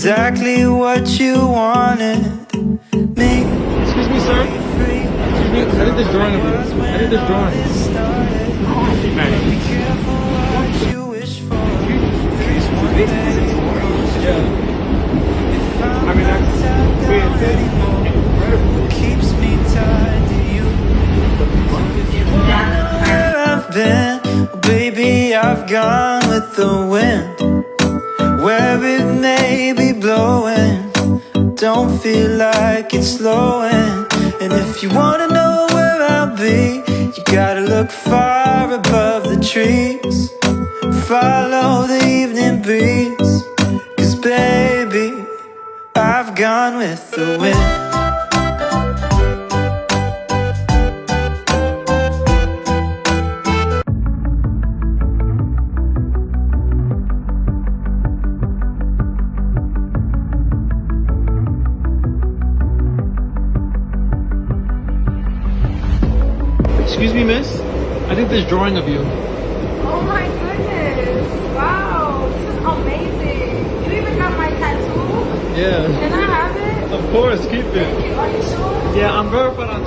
exactly what you wanted me. Excuse me, sir. Excuse me. I did this drawing of you. I did this drawing. Be careful what you wish for. Yeah. I mean, that's weird. Keeps me tied to you. If you wanna know where I've been, baby, I've gone with the wind. Where it may be blowing, don't feel like it's slowing. And if you wanna know where I'll be, you gotta look far above the trees. Follow the evening breeze, 'cause baby, I've gone with the wind. Excuse me, miss. I did this drawing of you. Oh my goodness. Wow. This is amazing. You even got my tattoo? Yeah. Can I have it? Of course, keep it. Thank you. Are you sure? Yeah, I'm verified on